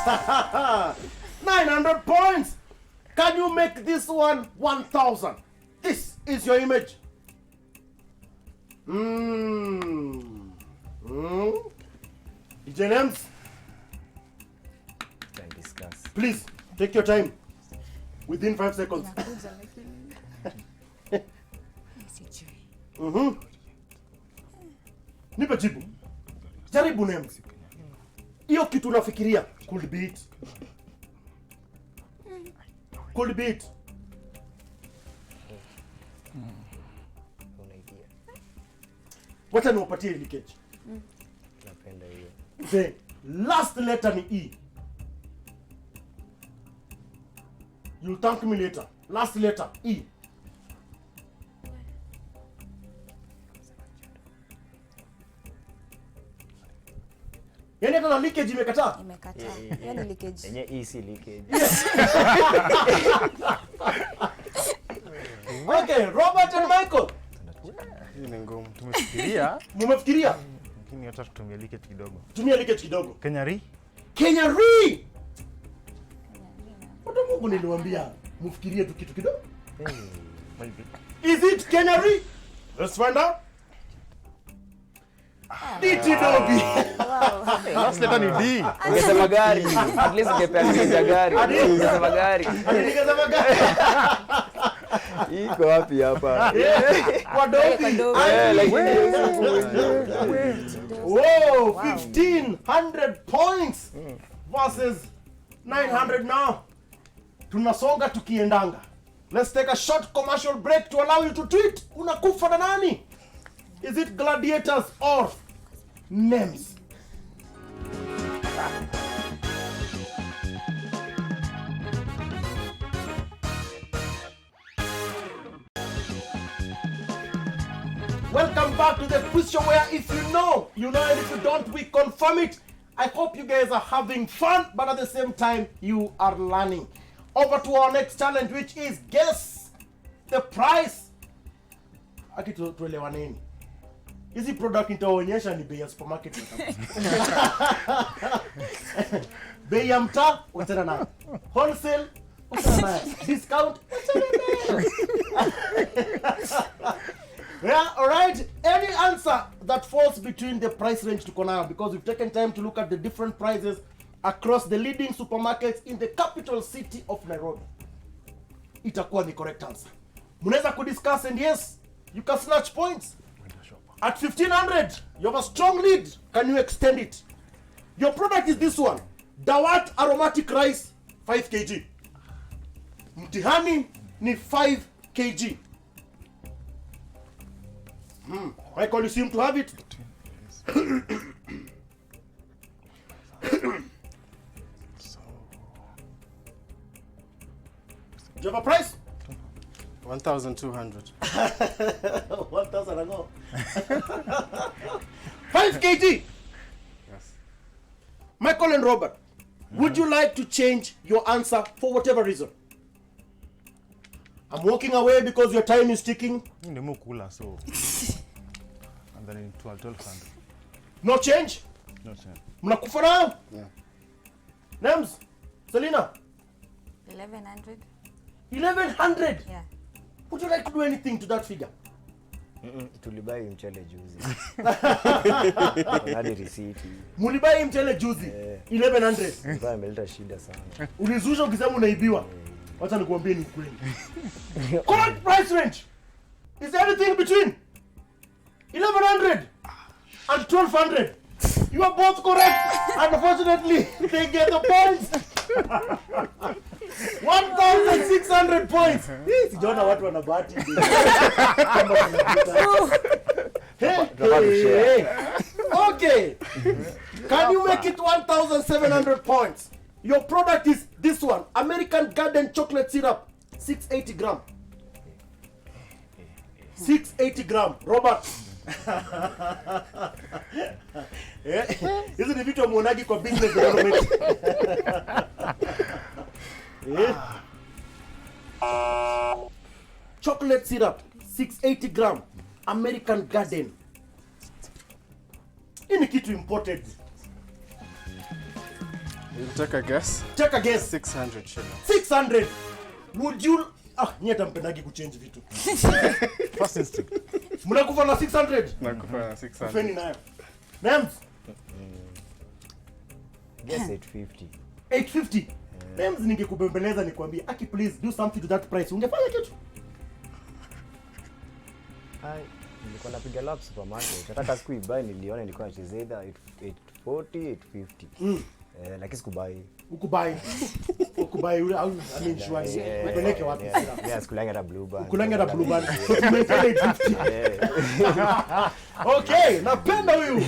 Speaker 1: 900 points. Can you make this one 1,000? This is your image. DJ Nems,
Speaker 3: Can discuss.
Speaker 1: please take your time. Within 5 seconds.
Speaker 2: Inakuja lakini. Sijui.
Speaker 1: Nipe jibu. Jaribu Nems. Hiyo kitu unafikiria could be it. Could be it.
Speaker 3: Una idea.
Speaker 1: Wacha niwapatie leakage.
Speaker 3: Napenda hiyo.
Speaker 1: The last letter ni E. You'll thank me later. Last letter E. Yaani hata na leakage imekataa.
Speaker 2: Imekataa. Hiyo ni leakage.
Speaker 3: Yenye hii si leakage.
Speaker 1: Okay, Robert and Michael.
Speaker 5: Hii ni ngumu.
Speaker 4: Tumefikiria
Speaker 1: Mumefikiria?
Speaker 4: lakini hata tutumie leakage kidogo.
Speaker 1: Tumia leakage kidogo.
Speaker 4: Kenya Re.
Speaker 1: Kenya Re. Watu Mungu niliwaambia mufikirie tu kitu kidogo.
Speaker 4: Maybe.
Speaker 1: Is it Kenya Re? Let's find out. DT Doggy.
Speaker 4: Last letter ni D.
Speaker 3: Ungesema gari. At least ungepeana gari. Ungesema gari.
Speaker 1: Nikasema gani?
Speaker 3: Iko wapi hapa?
Speaker 1: Kwa Doggy.
Speaker 2: Doggy.
Speaker 1: Whoa, 1,500 points versus 900 now. Tunasonga tukiendanga. Let's take a short commercial break to allow you to tweet. Unakufa na nani? Is it gladiators or names? Welcome back to the quiz show where if you know, you know, and if you don't, we confirm it. I hope you guys are having fun, but at the same time, you are learning. Over to our next challenge, which is guess the price. Aki tuelewaneni. Hizi product nitaonyesha ni bei ya supermarket. Bei ya mtaa utana nayo. Wholesale utana nayo. Discount utana nayo. Yeah, all right. Any answer that falls between the price range to nayo, because we've taken time to look at the different prices across the leading supermarkets in the capital city of Nairobi, itakuwa the correct answer. Mnaweza kudiscuss, and yes, you can snatch points. At 1500, you have a strong lead. Can you extend it? Your product is this one. Dawat aromatic rice, 5 kg. Mtihani ni 5 kg. Michael, you seem to have it. Do you have a price?
Speaker 5: 1,200.
Speaker 1: 1,000 ago. 5 kg.
Speaker 5: Yes.
Speaker 1: Michael and Robert, would you like to change your answer for whatever reason? I'm walking away because your time is ticking.
Speaker 4: Ndio mkula so. And then in 1200.
Speaker 1: No change?
Speaker 4: No change.
Speaker 1: Mnakufa nayo?
Speaker 5: Yeah.
Speaker 1: Names? Selina?
Speaker 2: 1100.
Speaker 1: 1100?
Speaker 2: Yeah.
Speaker 1: Would you like to do anything to that figure?
Speaker 3: Tulibai mchele juzi. Hadi receipt.
Speaker 1: Mulibai mchele juzi. 1100.
Speaker 3: Sasa imeleta shida sana.
Speaker 1: Ulizusha ukisema unaibiwa. Wacha nikuambie ni kweli. Correct price range. Is there anything between 1100 and 1200? You are both correct. Unfortunately, they get the points. 1,600 points. Sijaona watu wanabahati. Hey. Okay. Can you make it 1,700 points? Your product is this one. American Garden chocolate syrup. 680 gram. 680 gram. Robert. Hizi ni vitu muonagi kwa business development. Chocolate syrup 680 gram American Garden. Hii ni kitu imported.
Speaker 5: We'll take a guess.
Speaker 1: Take a guess.
Speaker 5: 600 shillings.
Speaker 1: 600. Would you nyeta mpendagi kuchange vitu.
Speaker 4: First instinct.
Speaker 1: Mnakufa na 600?
Speaker 5: Nakupa na 600.
Speaker 1: Feni nayo. Names?
Speaker 3: Guess 850.
Speaker 1: 850. Names ningekubembeleza nikwambie, Aki please do something to that price. Ungefanya kitu?
Speaker 3: Hai, nilikuwa napiga lap supermarket. Nataka siku ibai niliona nilikuwa nacheza either 840, 850. Lakini sikubai. Ukubai ule au insurance. Upeleke wapi sasa? Yeah, sikulanga na blue band.
Speaker 1: Kulanga na blue band. Tumefanya 850. Okay, napenda huyu.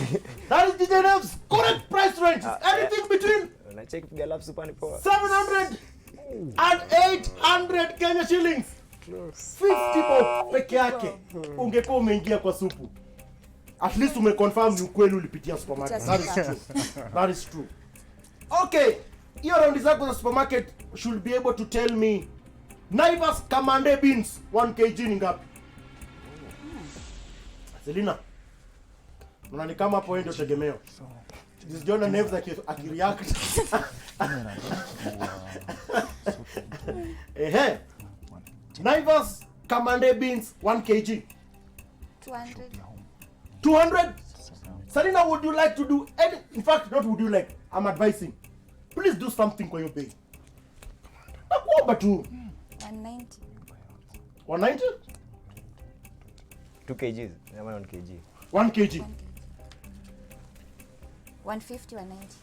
Speaker 1: That is DJ Nev's correct price range. Anything between
Speaker 3: Na check piga lap super ni poa.
Speaker 1: 700 and 800 Kenya shillings.
Speaker 5: Close.
Speaker 1: 50 bob peke yake. Ungekuwa umeingia kwa supu. At least umeconfirm ni ukweli ulipitia supermarket. That is true. That is true. Okay, hiyo round zako za supermarket should be able to tell me Naivas Kamande beans 1 kg ni ngapi? Selina. Unani kama hapo wewe ndio tegemeo. This John and Neves akireact. Naivas Kamande beans 1 kg.
Speaker 2: 200.
Speaker 1: 200? Selina, would you like to do any, in fact, not would you like, I'm advising. Please do something kwa hiyo bei. Nakuomba tu.
Speaker 2: 190.
Speaker 1: 190?
Speaker 3: 2 kgs. Ama 1 kg.
Speaker 1: 1 kg.
Speaker 2: 150, 190.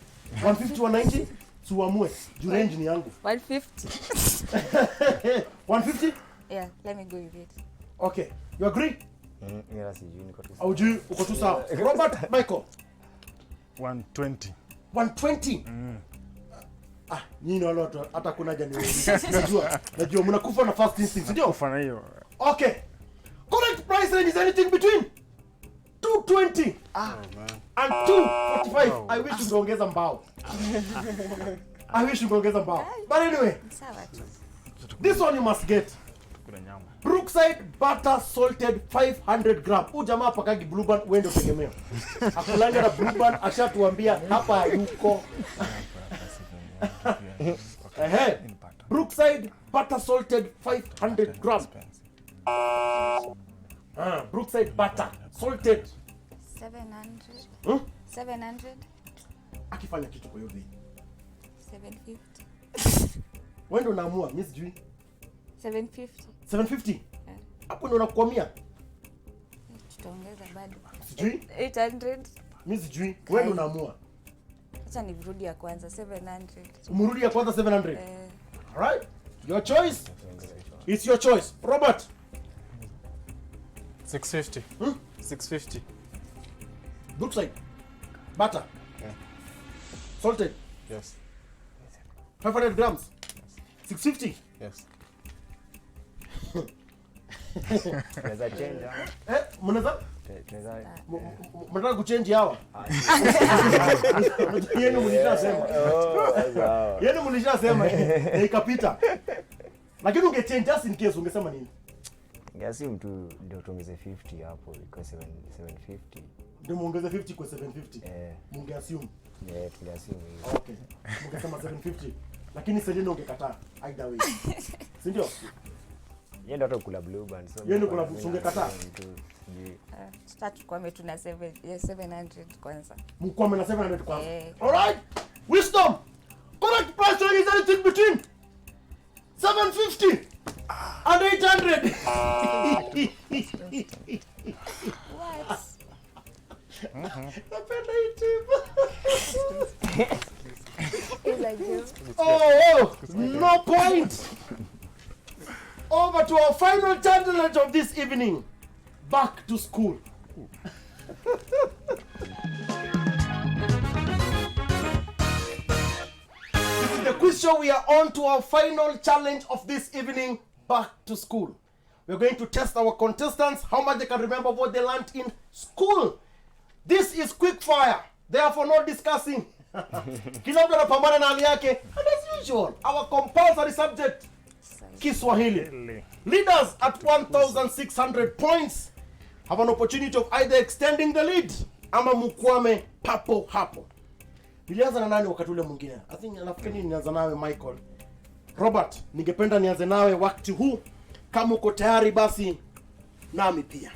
Speaker 1: 150, 190? Tuamue. Juu range ni yangu.
Speaker 2: 150.
Speaker 1: 150?
Speaker 2: Yeah, let me go with it.
Speaker 1: Okay. You agree?
Speaker 3: Mira sijui niko tu.
Speaker 1: Au juu uko tu sawa. Robert, Michael.
Speaker 4: 120.
Speaker 1: 120? Nyinyi wale watu hata kuna jani wengi. Najua mnakufa na first instinct, ndio?
Speaker 4: Kufanya hiyo.
Speaker 1: Okay. Correct price range is anything between 220 and 245. I wish ungeongeza mbao. But anyway,
Speaker 2: Sawa tu.
Speaker 1: this one you must get.
Speaker 4: Kuna nyama.
Speaker 1: Brookside butter salted 500 gram. Jamaa pakagi Blue Band uende utegemea. Akulanga na Blue Band ashatuambia hapa yuko. Brookside butter salted 500 gram. Brookside butter salted
Speaker 2: 700. 700.
Speaker 1: Akifanya kitu kwa hiyo bei.
Speaker 2: 750.
Speaker 1: Wewe ndo unaamua, mimi sijui.
Speaker 2: 750.
Speaker 1: 750? Hapo ndo unakwamia.
Speaker 2: Tutaongeza bado.
Speaker 1: Sijui?
Speaker 2: 800.
Speaker 1: Mimi sijui. Wewe ndo unaamua.
Speaker 2: Acha nirudi ya kwanza 700.
Speaker 1: Umrudi ya kwanza 700. Alright? Your choice. It's your choice. Robert.
Speaker 5: 650. 650.
Speaker 1: Brookside. Butter. Salted.
Speaker 5: Yes.
Speaker 1: 500 grams. 650.
Speaker 5: Yes.
Speaker 3: Tunaweza change.
Speaker 1: Mnaweza?
Speaker 3: Tunaweza.
Speaker 1: Mnataka kuchange hawa? Yenu mlishasema. Yenu mlishasema ikapita. Lakini ungechange just in case ungesema nini?
Speaker 3: Ngasi mtu ndio tuongeze 50 hapo iko 750.
Speaker 1: Ndio muongeze 50 kwa 750. Mungeassume.
Speaker 3: Tuliassume hiyo.
Speaker 1: Okay. Mungesema 750. Lakini Selina ungekataa either way. Si ndio?
Speaker 3: Yeye ndo atakula Blue Band.
Speaker 1: Yeye ndo kula ungekataa.
Speaker 2: Start kwa tuna 700 kwanza.
Speaker 1: Mkwame na 700 kwanza. All right. Wisdom. Correct price is anything between 750 and 800.
Speaker 2: What?
Speaker 1: Napenda YouTube. No point. Over to our final challenge of this evening. Back to school. This is the quiz show. We are on to our final challenge of this evening. Back to school. We're going to test our contestants, how much they can remember what they learned in school. This is quick fire. Therefore, no discussing. Kila mtu anapambana na hali yake. And as usual, our compulsory subject, Kiswahili. Leaders at 1,600 points have an opportunity of either extending the lead ama mkwame papo hapo. Nilianza na nani wakati ule mwingine? I think nafikiri nianza nawe Michael. Robert, ningependa nianze nawe wakati huu. Kama uko tayari basi nami pia.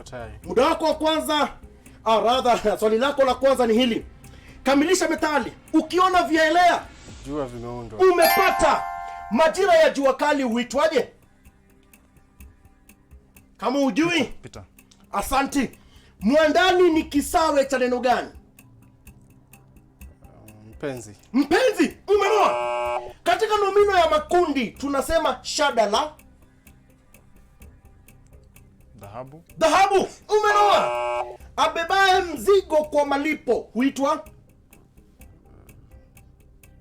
Speaker 5: Tayari.
Speaker 1: Muda wako wa kwanza, swali lako la kwanza ni hili. Kamilisha methali. Ukiona vielea,
Speaker 5: jua vimeundwa.
Speaker 1: Umepata. Majira ya jua kali huitwaje? Kama hujui,
Speaker 5: Pita.
Speaker 1: Asanti. Mwandani ni kisawe cha neno gani?
Speaker 5: Mpenzi.
Speaker 1: Mpenzi, umeona? Katika nomino ya makundi tunasema shada la
Speaker 5: Dhahabu.
Speaker 1: dhahabu. Umeona? Abebaye mzigo kwa malipo huitwa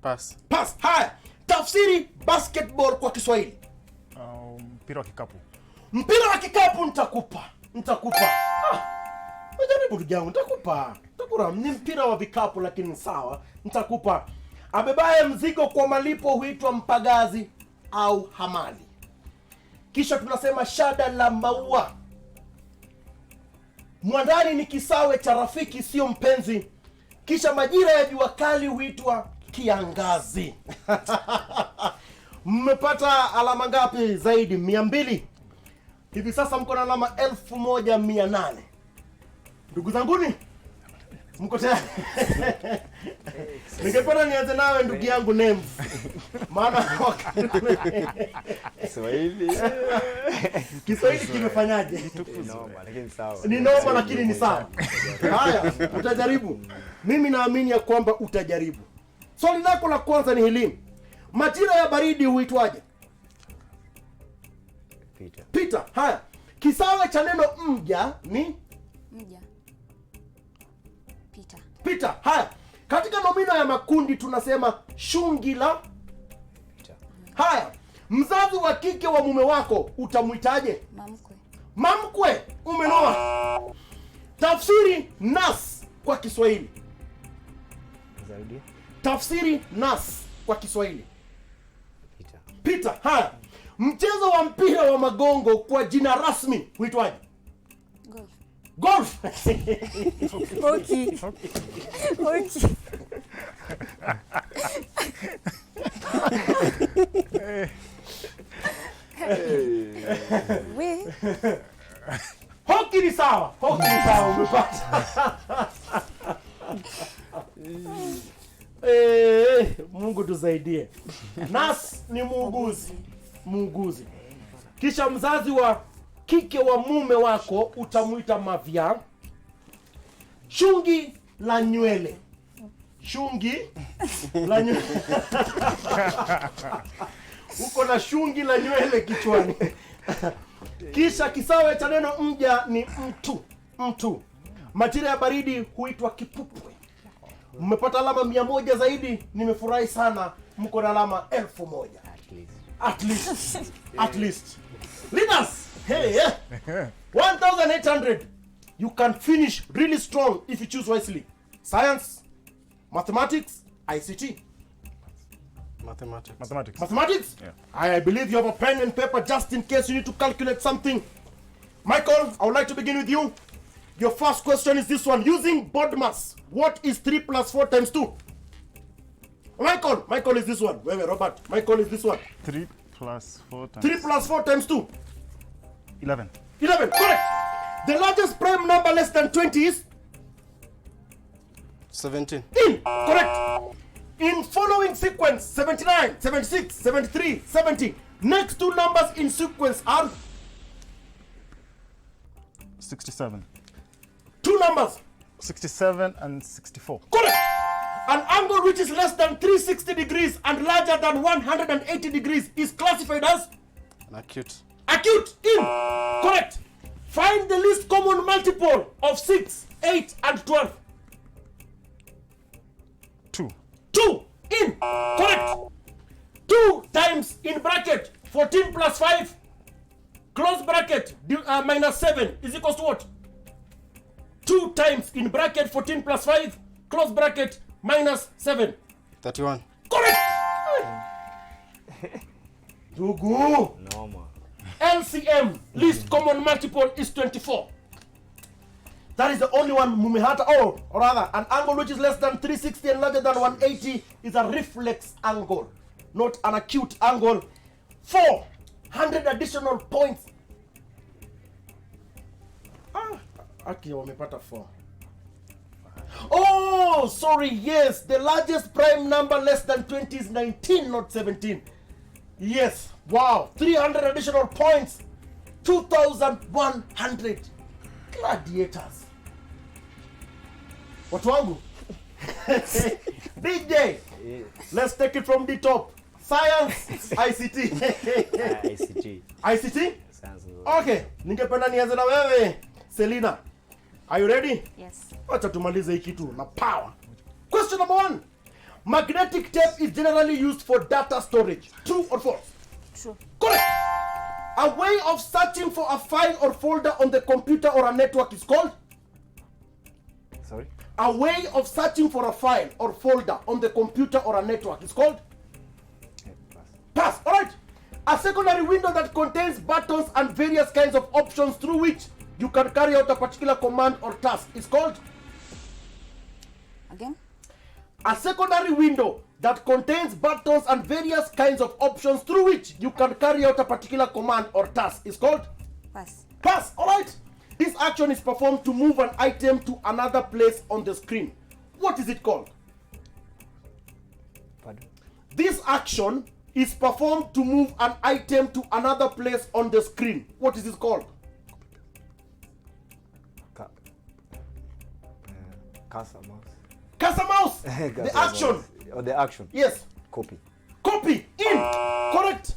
Speaker 5: Pass.
Speaker 1: pass. Haya, tafsiri basketball kwa Kiswahili.
Speaker 4: Mpira wa kikapu.
Speaker 1: Mpira wa kikapu nitakupa. Najaribu ndugu yangu, nitakupa. Ni mpira wa vikapu lakini sawa, nitakupa. Abebaye mzigo kwa malipo huitwa mpagazi au hamali. Kisha tunasema shada la maua. Mwandani ni kisawe cha rafiki sio mpenzi. Kisha majira ya jua kali huitwa kiangazi. Mmepata alama ngapi zaidi? 200. Hivi sasa mko na alama 1800. Ndugu zanguni, mko tayari? Ningependa nianze nawe ndugu yangu Names. Maana Kiswahili kimefanyaje? Ni noma lakini ni sawa. Haya, utajaribu. Mimi naamini ya kwamba utajaribu. Swali lako la kwanza ni hili. Majira ya baridi huitwaje? Pita. Haya. Kisawe cha neno mja ni
Speaker 2: Mja.
Speaker 1: Pita. Haya. Katika nomino ya makundi tunasema shungi la Haya. Mzazi wa kike wa mume wako utamuitaje? Mamkwe. Umenoa. Tafsiri nas kwa Kiswahili. Tafsiri nas kwa Kiswahili. Pita. Haya. Mchezo wa mpira wa magongo kwa jina rasmi huitwaje?
Speaker 2: Golf.
Speaker 1: Golf.
Speaker 2: Hockey. Hockey. We.
Speaker 1: Hockey ni sawa. Hockey ni sawa, umepata. Mungu tusaidie. Nas ni muuguzi. Muuguzi. Kisha mzazi wa kike wa mume wako utamuita mavya. Shungi la nywele. Shungi la nywele. Uko na shungi la nywele kichwani. Kisha kisawe cha neno mja ni mtu. Mtu. Majira ya baridi huitwa kipupwe. Mmepata alama 100 zaidi, nimefurahi sana. Mko na alama 1000. At least. At least. Leaders, hey, 1,800. You can finish really strong if you choose wisely. Science, mathematics, ICT.
Speaker 5: Mathematics.
Speaker 1: Mathematics?
Speaker 5: Yeah.
Speaker 1: I believe you have a pen and paper just in case you need to calculate something. Michael, I would like to begin with you. Your first question is this one. Using board mass, what is 3 plus 4 times 2? Michael is this one. Wait, Robert. Michael is this one.
Speaker 5: 3 plus 4 times
Speaker 1: 3 plus 4 times 2.
Speaker 5: 11.
Speaker 1: 11, correct. The largest prime number less than 20 is?
Speaker 5: 17.
Speaker 1: In, correct. In following sequence, 79, 76, 73, 70. Next two numbers in sequence are?
Speaker 5: 67.
Speaker 1: Two numbers.
Speaker 5: 67 and 64.
Speaker 1: Correct. An angle which is less than 360 degrees and larger than 180 degrees is classified as?
Speaker 5: An acute.
Speaker 1: Acute. In. Correct. Find the least common multiple of 6, 8 and 12.
Speaker 5: 2.
Speaker 1: 2. In. Correct. 2 times in bracket 14 plus 5 close bracket minus 7 is equals to what? 2 times in bracket 14 plus 5 close bracket minus 7.
Speaker 5: 31.
Speaker 1: Correct. Dugu.
Speaker 3: Normal.
Speaker 1: LCM, least common multiple, is 24. That is the only one mumehata. Or rather, an angle which is less than 360 and larger than 180 is a reflex angle, not an acute angle. 400 additional points. Okay, wamepata 4. Oh, sorry, yes. The largest prime number less than 20 is 19, not 17. Yes, wow. 300 additional points. 2,100. Gladiators. Watu wangu. DJ, let's take it from the top. Science, ICT.
Speaker 3: ICT.
Speaker 1: ICT?
Speaker 3: Sounds good.
Speaker 1: Okay, ningependa nianze na wewe, Selina. Are you ready?
Speaker 2: Yes.
Speaker 1: Acha tumalize hii kitu na power. Question number 1. Magnetic tape is generally used for data storage. True or false?
Speaker 2: True.
Speaker 1: Correct. A way of searching for a file or folder on the computer or a network is called?
Speaker 3: Sorry?
Speaker 1: A way of searching for a file or folder on the computer or a network is called?
Speaker 3: Yeah, pass.
Speaker 1: Pass. All right. A secondary window that contains buttons and various kinds of options through which you can carry out a particular command or task is called?
Speaker 2: Again?
Speaker 1: A secondary window that contains buttons and various kinds of options through which you can carry out a particular command or task is called?
Speaker 2: Pass.
Speaker 1: Pass. All right. This action is performed to move an item to another place on the screen. What is it called?
Speaker 3: Pardon?
Speaker 1: This action is performed to move an item to another place on the screen. What is it called?
Speaker 3: Cursor mouse.
Speaker 1: Cursor mouse. The action.
Speaker 3: Oh, the action.
Speaker 1: Yes.
Speaker 3: Copy.
Speaker 1: Copy. In. Correct.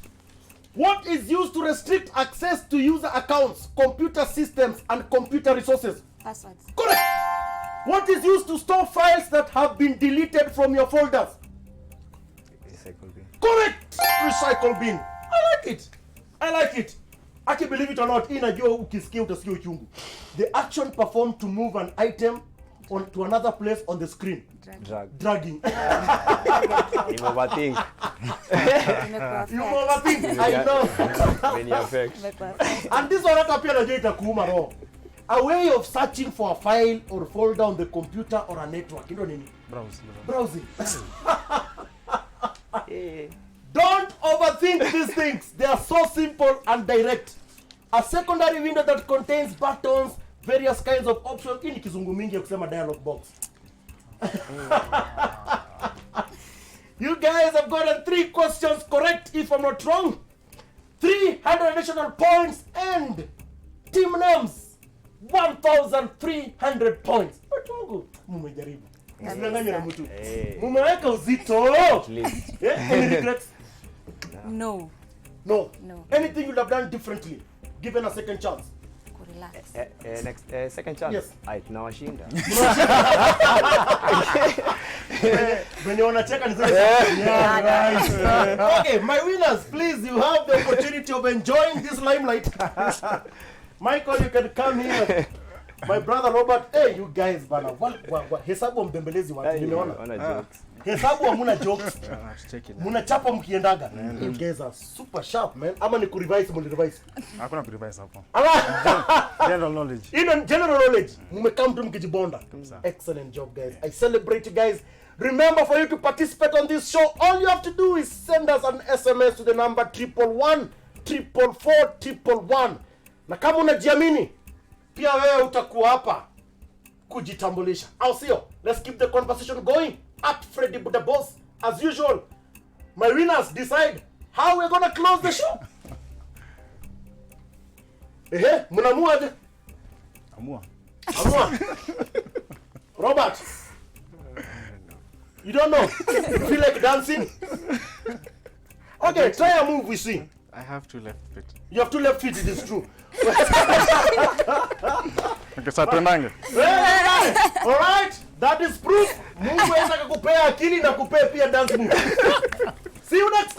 Speaker 1: What is used to restrict access to user accounts, computer systems, and computer resources?
Speaker 2: Passwords.
Speaker 1: Correct. What is used to store files that have been deleted from your folders?
Speaker 3: Recycle bin.
Speaker 1: Correct. Recycle bin. I like it. I like it. I can believe it or not. Inajua ukisikia utasikia uchungu. The action performed to move an item on to another place on the screen. Dragging.
Speaker 3: You overthink.
Speaker 1: You overthink. I know.
Speaker 3: When you affect.
Speaker 1: And this one hata pia najua itakuuma roho. A way of searching for a file or folder on the computer or a network. Ndio nini? Browsing. Don't overthink these things. They are so simple and direct. A secondary window that contains buttons, various kinds of options. Hii ni kizungu mingi ya kusema dialog box. You guys have gotten 3 questions correct if I'm not wrong. 300 additional points and team names 1,300 points. Watu wangu mmejaribu. Msidanganye na mtu. Mmeweka uzito. Any regrets?
Speaker 2: No.
Speaker 1: No. Anything you would have done differently given a second chance?
Speaker 2: Relax.
Speaker 3: Next second chance.
Speaker 1: Yes.
Speaker 3: Tunawashinda.
Speaker 1: When you wanna check and say, yeah, right. Okay, my winners, please, you have the opportunity of enjoying this limelight. Michael, you can come here. My brother Robert, hey, you guys, bana, hesabu mbembelezi watu nimeona. Hesabu hamuna jokes. Muna chapa mkiendaga. You guys are super sharp, man. Ama ni kurevise, muli-revise.
Speaker 5: Hakuna kurevise hapo.
Speaker 1: General knowledge. In general knowledge, mmekam tu mkijibonda. Excellent job, guys. I celebrate you guys. Remember, for you to participate on this show, all you have to do is send us an SMS to the number 111 444 111. Na kama unajiamini, pia wewe utakuwa hapa kujitambulisha. Au sio? Let's keep the conversation going. At Freddy the Boss, as usual. My winners decide how we're gonna close the show. Mnamua aje?
Speaker 5: Amua.
Speaker 1: Robert. You don't know? You feel like dancing? Okay, try a move, we see.
Speaker 5: I have 2 left feet.
Speaker 1: You have 2 left feet, it is true.
Speaker 5: Okay, so tuendange.
Speaker 1: All right, that is proof. Mungu anaweza kukupea akili na kupea pia dance move. See you next